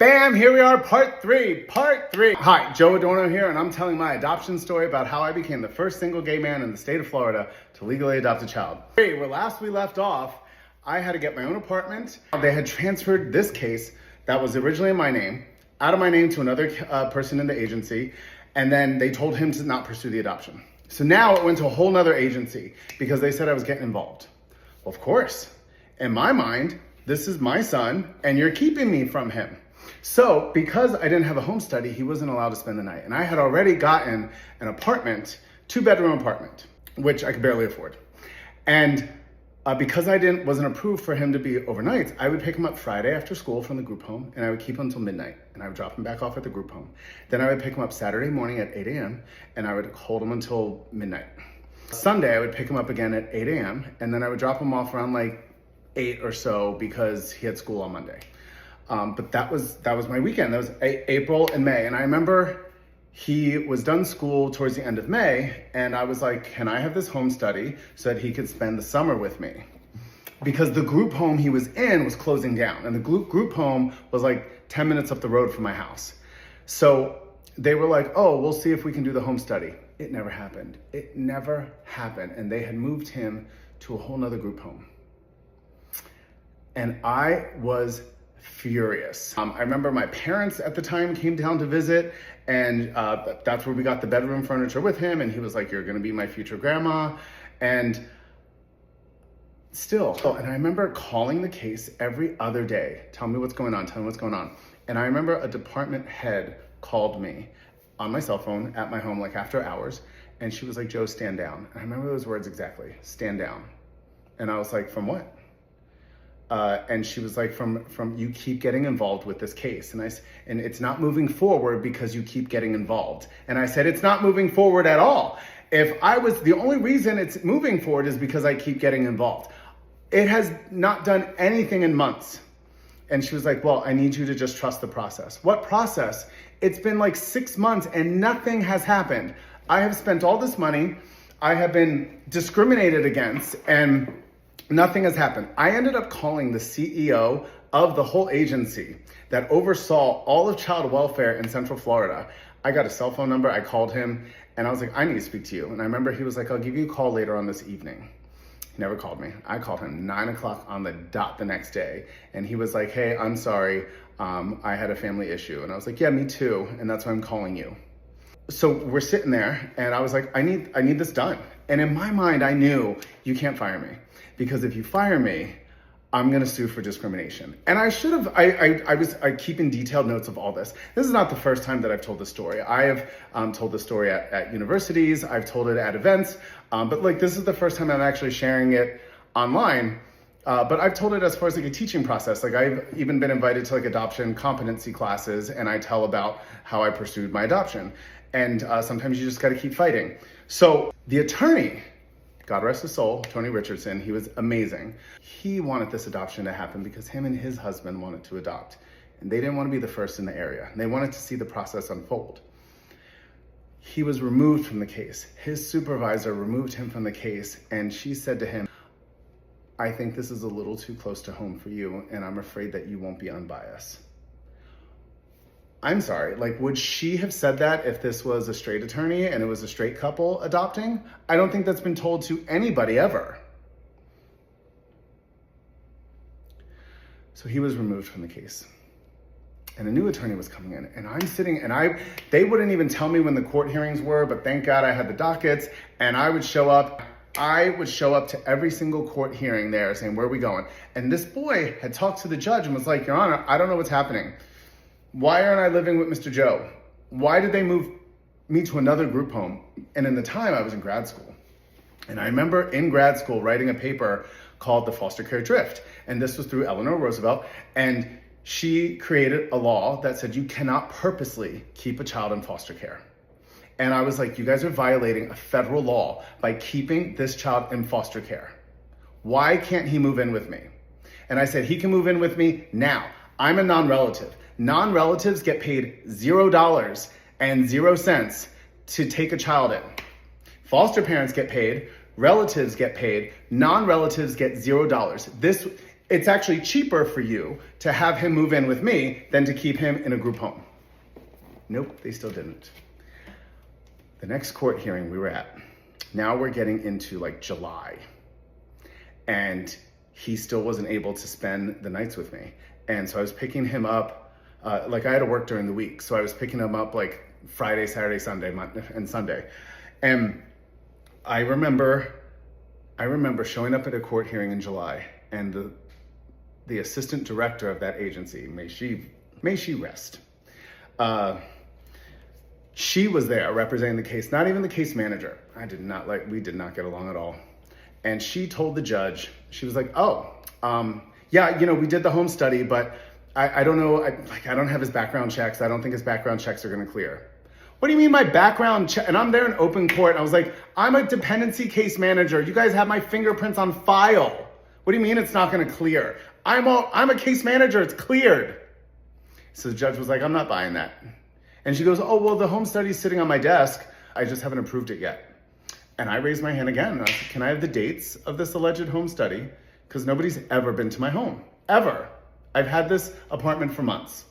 Bam, here we are, part three. Hi, Joe Adorno here, and I'm telling my adoption story about how I became the first single gay man in the state of Florida to legally adopt a child. Where last we left off, I had to get my own apartment. They had transferred this case that was originally in my name, out of my name to another person in the agency, and then they told him to not pursue the adoption. So now it went to a whole nother agency because they said I was getting involved. Well, of course, in my mind, this is my son, and you're keeping me from him. So because I didn't have a home study, he wasn't allowed to spend the night. And I had already gotten an apartment, 2-bedroom apartment, which I could barely afford. And because I wasn't approved for him to be overnight, I would pick him up Friday after school from the group home, and I would keep him until midnight, and I would drop him back off at the group home. Then I would pick him up Saturday morning at 8 a.m., and I would hold him until midnight. Sunday, I would pick him up again at 8 a.m., and then I would drop him off around like 8 or so because he had school on Monday. But that was my weekend. That was April and May. And I remember he was done school towards the end of May, and I was like, can I have this home study so that he could spend the summer with me? Because the group home he was in was closing down, and the group home was like 10 minutes up the road from my house. So they were like, oh, we'll see if we can do the home study. It never happened. It never happened. And they had moved him to a whole nother group home. And I was furious. I remember my parents at the time came down to visit, and that's where we got the bedroom furniture with him, and he was like, you're gonna be my future grandma. And still, and I remember calling the case every other day. Tell me what's going on, tell me what's going on. And I remember a department head called me on my cell phone at my home, like after hours, and she was like, Joe, stand down. And I remember those words exactly, stand down. And I was like, from what? And she was like, from you keep getting involved with this case. And it's not moving forward because you keep getting involved. And I said, it's not moving forward at all. The only reason it's moving forward is because I keep getting involved. It has not done anything in months. And she was like, well, I need you to just trust the process. What process? It's been like 6 months and nothing has happened. I have spent all this money. I have been discriminated against, and nothing has happened. I ended up calling the CEO of the whole agency that oversaw all of child welfare in Central Florida. I got a cell phone number, I called him, and I was like, I need to speak to you. And I remember he was like, I'll give you a call later on this evening. He never called me. I called him 9 o'clock on the dot the next day. And he was like, hey, I'm sorry, I had a family issue. And I was like, yeah, me too, and that's why I'm calling you. So we're sitting there, and I was like, I need this done. And in my mind, I knew, you can't fire me. Because if you fire me, I'm gonna sue for discrimination. And I should have, I keep in detailed notes of all this. This is not the first time that I've told this story. I have told the story at universities, I've told it at events, but like this is the first time I'm actually sharing it online. But I've told it as far as like a teaching process. Like I've even been invited to like adoption competency classes, and I tell about how I pursued my adoption. And sometimes you just gotta keep fighting. So the attorney, God rest his soul, Tony Richardson, he was amazing. He wanted this adoption to happen because him and his husband wanted to adopt. And they didn't want to be the first in the area. They wanted to see the process unfold. He was removed from the case. His supervisor removed him from the case, and she said to him, I think this is a little too close to home for you, and I'm afraid that you won't be unbiased. I'm sorry, like, would she have said that if this was a straight attorney and it was a straight couple adopting? I don't think that's been told to anybody ever. So he was removed from the case. And a new attorney was coming in, and I'm sitting, and they wouldn't even tell me when the court hearings were, but thank God I had the dockets, and I would show up. I would show up to every single court hearing there saying, where are we going? And this boy had talked to the judge and was like, Your Honor, I don't know what's happening. Why aren't I living with Mr. Joe? Why did they move me to another group home? And in the time I was in grad school. And I remember in grad school writing a paper called The Foster Care Drift. And this was through Eleanor Roosevelt. And she created a law that said you cannot purposely keep a child in foster care. And I was like, you guys are violating a federal law by keeping this child in foster care. Why can't he move in with me? And I said, he can move in with me now. I'm a non-relative. Non-relatives get paid $0 and 0 cents to take a child in. Foster parents get paid, relatives get paid, non-relatives get $0. This It's actually cheaper for you to have him move in with me than to keep him in a group home. Nope, they still didn't. The next court hearing we were at, now we're getting into like July, and he still wasn't able to spend the nights with me. And so I was picking him up, like I had to work during the week, so I was picking him up like Friday, Saturday, Sunday, and Sunday. And I remember showing up at a court hearing in July, and the assistant director of that agency, may she rest, she was there representing the case, not even the case manager. We did not get along at all. And she told the judge, she was like, yeah, we did the home study, but I don't know, I don't have his background checks. I don't think his background checks are gonna clear. What do you mean my background check? And I'm there in open court, and I was like, I'm a dependency case manager. You guys have my fingerprints on file. What do you mean it's not gonna clear? I'm a case manager, it's cleared. So the judge was like, I'm not buying that. And she goes, oh, well, the home study's sitting on my desk. I just haven't approved it yet. And I raised my hand again, and I said, can I have the dates of this alleged home study? Because nobody's ever been to my home, ever. I've had this apartment for months.